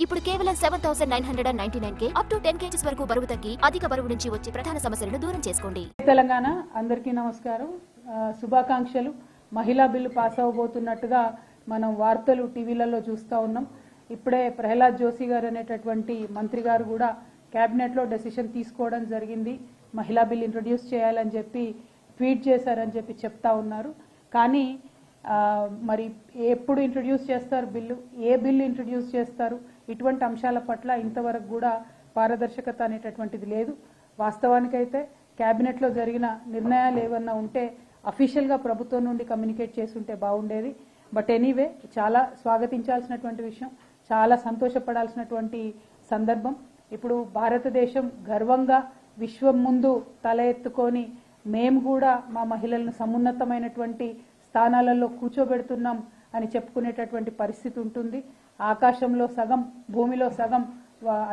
ఇప్పుడు కేవలం 7999K up to 10 kgs వరకు బరువు తగ్గి అధిక బరువు నుంచి వచ్చే ప్రధాన సమస్యలను దూరం చేసుకోండి. తెలంగాణ అందరికీ నమస్కారం. శుభాకాంక్షలు. మహిళా బిల్లు పాస్ అవబోతున్నట్టుగా మనం వార్తలు టీవీలలో చూస్తూ ఉన్నాం. ఇప్పుడే ప్రహ్లాద్ జోషి గారు అనేటటువంటి మంత్రి గారు కూడా క్యాబినెట్లో డెసిషన్ తీసుకోవడం జరిగింది. మహిళా బిల్ ఇంట్రొడ్యూస్ చేయాలని చెప్పి ట్వీట్ చేశారని చెప్పి చెప్తా ఉన్నారు. కానీ మరి ఎప్పుడు ఇంట్రొడ్యూస్ చేస్తారు బిల్లు, ఏ బిల్లు ఇంట్రొడ్యూస్ చేస్తారు, ఇటువంటి అంశాల పట్ల ఇంతవరకు కూడా పారదర్శకత అనేటటువంటిది లేదు. వాస్తవానికైతే క్యాబినెట్లో జరిగిన నిర్ణయాలు ఏమన్నా ఉంటే అఫీషియల్గా ప్రభుత్వం నుండి కమ్యూనికేట్ చేసి ఉంటే బాగుండేది. బట్ ఎనీవే చాలా స్వాగతించాల్సినటువంటి విషయం, చాలా సంతోషపడాల్సినటువంటి సందర్భం. ఇప్పుడు భారతదేశం గర్వంగా విశ్వం ముందు తల ఎత్తుకొని మేము కూడా మా మహిళలను సమున్నతమైనటువంటి స్థానాలలో కూర్చోబెడుతున్నాం అని చెప్పుకునేటటువంటి పరిస్థితి ఉంటుంది. ఆకాశంలో సగం, భూమిలో సగం,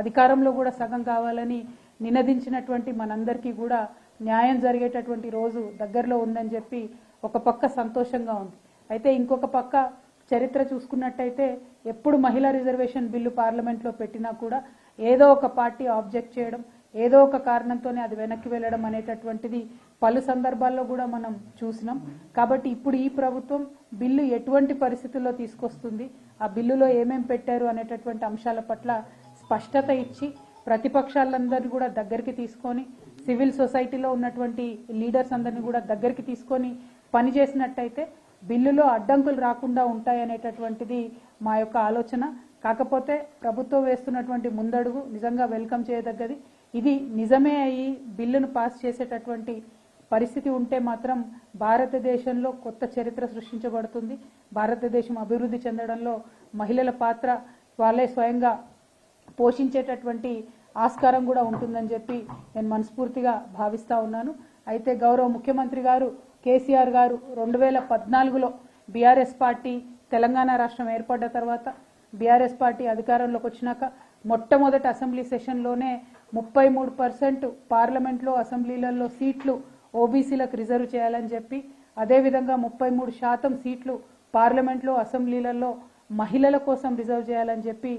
అధికారంలో కూడా సగం కావాలని నినదించినటువంటి మనందరికీ కూడా న్యాయం జరిగేటటువంటి రోజు దగ్గరలో ఉందని చెప్పి ఒక పక్క సంతోషంగా ఉంది. అయితే ఇంకొక పక్క చరిత్ర చూసుకున్నట్టయితే ఎప్పుడు మహిళా రిజర్వేషన్ బిల్లు పార్లమెంట్లో పెట్టినా కూడా ఏదో ఒక పార్టీ ఆబ్జెక్ట్ చేయడం, ఏదో ఒక కారణంతోనే అది వెనక్కి వెళ్ళడం అనేటటువంటిది పలు సందర్భాల్లో కూడా మనం చూసినాం. కాబట్టి ఇప్పుడు ఈ ప్రభుత్వం బిల్లు ఎటువంటి పరిస్థితుల్లో తీసుకొస్తుంది, ఆ బిల్లులో ఏమేం పెట్టారు అనేటటువంటి అంశాల పట్ల స్పష్టత ఇచ్చి ప్రతిపక్షాలందరినీ కూడా దగ్గరికి తీసుకొని, సివిల్ సొసైటీలో ఉన్నటువంటి లీడర్స్ అందరినీ కూడా దగ్గరికి తీసుకొని పనిచేసినట్టయితే బిల్లులో అడ్డంకులు రాకుండా ఉంటాయనేటటువంటిది మా యొక్క ఆలోచన. కాకపోతే ప్రభుత్వం వేస్తున్నటువంటి ముందడుగు నిజంగా వెల్కమ్ చేయదగ్గది. ఇది నిజమే అయ్యి బిల్లును పాస్ చేసేటటువంటి పరిస్థితి ఉంటే మాత్రం భారతదేశంలో కొత్త చరిత్ర సృష్టించబడుతుంది. భారతదేశం అభివృద్ధి చెందడంలో మహిళల పాత్ర వాళ్ళే స్వయంగా పోషించేటటువంటి ఆస్కారం కూడా ఉంటుందని చెప్పి నేను మనస్ఫూర్తిగా భావిస్తా ఉన్నాను. అయితే గౌరవ ముఖ్యమంత్రి గారు కేసీఆర్ గారు 2014లో బీఆర్ఎస్ పార్టీ తెలంగాణ రాష్ట్రం ఏర్పడ్డ తర్వాత బీఆర్ఎస్ పార్టీ అధికారంలోకి వచ్చినాక మొట్టమొదటి అసెంబ్లీ సెషన్లోనే 33% పార్లమెంట్లో అసెంబ్లీలలో సీట్లు ఓబీసీలకు రిజర్వ్ చేయాలని చెప్పి, అదేవిధంగా 33% సీట్లు పార్లమెంట్లో అసెంబ్లీలలో మహిళల కోసం రిజర్వ్ చేయాలని చెప్పి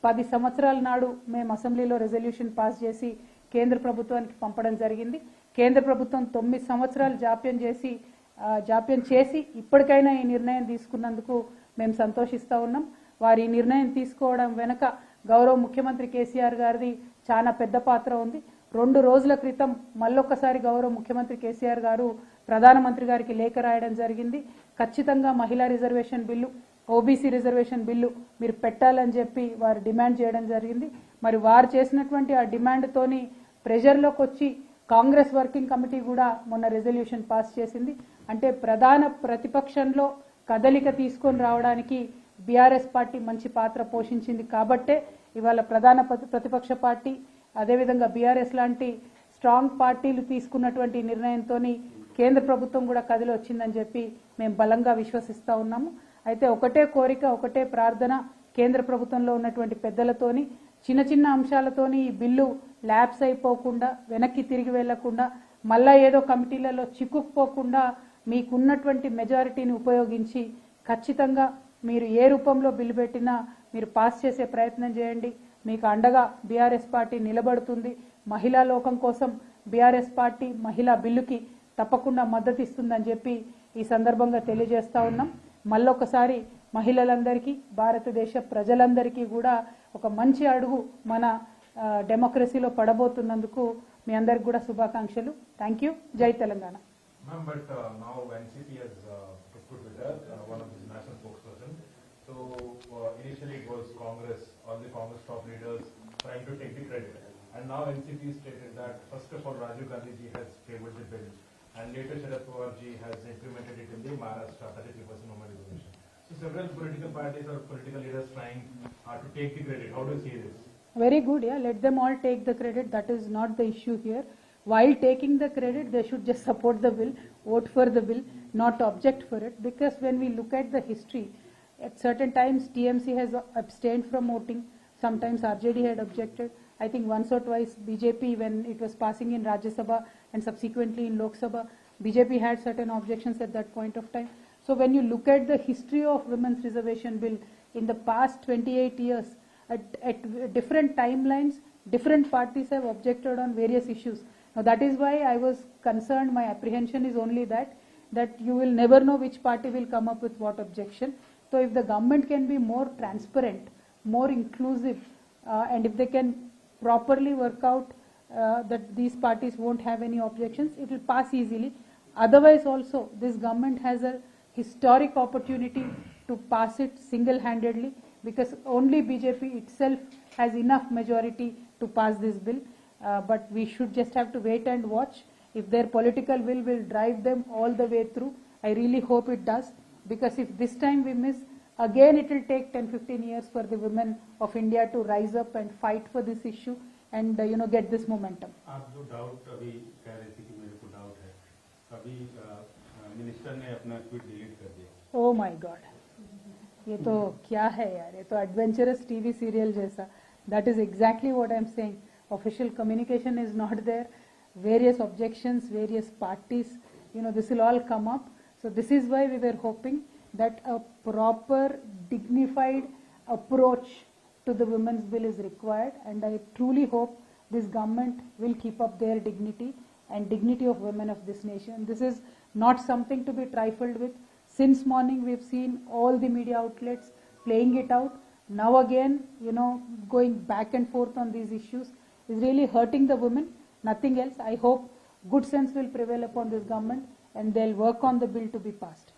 10 సంవత్సరాల నాడు మేము అసెంబ్లీలో రెజల్యూషన్ పాస్ చేసి కేంద్ర ప్రభుత్వానికి పంపడం జరిగింది. కేంద్ర ప్రభుత్వం 9 సంవత్సరాలు జాప్యం చేసి ఇప్పటికైనా ఈ నిర్ణయం తీసుకున్నందుకు మేము సంతోషిస్తూ ఉన్నాం. వారి నిర్ణయం తీసుకోవడం వెనుక గౌరవ ముఖ్యమంత్రి కేసీఆర్ గారిది చాలా పెద్ద పాత్ర ఉంది. 2 రోజుల క్రితం మళ్ళొక్కసారి గౌరవ ముఖ్యమంత్రి కేసీఆర్ గారు ప్రధానమంత్రి గారికి లేఖ రాయడం జరిగింది. ఖచ్చితంగా మహిళా reservation bill, OBC reservation bill మీరు పెట్టాలని చెప్పి వారు డిమాండ్ చేయడం జరిగింది. మరి వారు చేసినటువంటి ఆ డిమాండ్తోని ప్రెజర్లోకి వచ్చి కాంగ్రెస్ వర్కింగ్ కమిటీ కూడా మొన్న రెజల్యూషన్ పాస్ చేసింది. అంటే ప్రధాన ప్రతిపక్షంలో కదలిక తీసుకొని రావడానికి బీఆర్ఎస్ పార్టీ మంచి పాత్ర పోషించింది. కాబట్టే ఇవాళ ప్రధాన ప్రతిపక్ష పార్టీ అదేవిధంగా బీఆర్ఎస్ లాంటి స్ట్రాంగ్ పార్టీలు తీసుకున్నటువంటి నిర్ణయంతో కేంద్ర ప్రభుత్వం కూడా కదిలి వచ్చిందని చెప్పి మేము బలంగా విశ్వసిస్తూ ఉన్నాము. అయితే ఒకటే కోరిక, ఒకటే ప్రార్థన కేంద్ర ప్రభుత్వంలో ఉన్నటువంటి పెద్దలతోని చిన్న చిన్న అంశాలతోని ఈ బిల్లు ల్యాప్స్ అయిపోకుండా, వెనక్కి తిరిగి వెళ్లకుండా, మళ్ళా ఏదో కమిటీలలో చిక్కుకుపోకుండా మీకున్నటువంటి మెజారిటీని ఉపయోగించి ఖచ్చితంగా మీరు ఏ రూపంలో బిల్లు పెట్టినా మీరు పాస్ చేసే ప్రయత్నం చేయండి. మీకు అండగా బీఆర్ఎస్ పార్టీ నిలబడుతుంది. మహిళా లోకం కోసం బీఆర్ఎస్ పార్టీ మహిళా బిల్లుకి తప్పకుండా మద్దతు ఇస్తుందని చెప్పి ఈ సందర్భంగా తెలియజేస్తా ఉన్నాం. మళ్ళొకసారి మహిళలందరికీ, భారతదేశ ప్రజలందరికీ కూడా ఒక మంచి అడుగు మన డెమోక్రసీలో పడబోతున్నందుకు మీ అందరికి కూడా శుభాకాంక్షలు. Thank you. జై Telangana. Ma'am, but now NCP has put together one of his national spokesperson. So initially it was Congress, all the Congress top leaders trying to take the credit. And now NCP stated that first of all Rajiv Gandhi ji has tabled the bill, and later Sharad Pawar ji has implemented it in the Maharashtra 33% women reservation. So several political parties or political leaders trying to take the credit. How do you see this? Very good, yeah. Let them all take the credit. That is not the issue here. While taking the credit, they should just support the bill, vote for the bill, not object for it. Because when we look at the history, at certain times TMC has abstained from voting, sometimes RJD had objected. I think once or twice BJP, when it was passing in Rajya Sabha and subsequently in Lok Sabha, BJP had certain objections at that point of time. So when you look at the history of women's reservation bill in the past 28 years, at different timelines, different parties have objected on various issues. Now that is why I was concerned, my apprehension is only that you will never know which party will come up with what objection. So if the government can be more transparent, more inclusive, and if they can properly work out that these parties won't have any objections, it will pass easily. Otherwise also, this government has a historic opportunity to pass it single-handedly, because only BJP itself has enough majority to pass this bill. But we should just have to wait and watch. If their political will drive them all the way through, I really hope it does, because if this time we miss, again it will take 10-15 years for the women of India to rise up and fight for this issue and get this momentum. आप जो doubt अभी कह रहे थे कि मेरे को doubt है, अभी मिनिस्टर ने अपना ट्वीट डिलीट कर दिया। Oh my God, ये तो क्या है यार, ये तो adventurous TV serial जैसा. That is exactly what I am saying. Official communication is not there. Various objections, various parties, this will all come up. So this is why we were hoping that a proper, dignified approach to the women's bill is required, and I truly hope this government will keep up their dignity and dignity of women of this nation. This is not something to be trifled with. Since morning we've seen all the media outlets playing it out. Now again, going back and forth on these issues is really hurting the women, nothing else. I hope good sense will prevail upon this government and they'll work on the bill to be passed.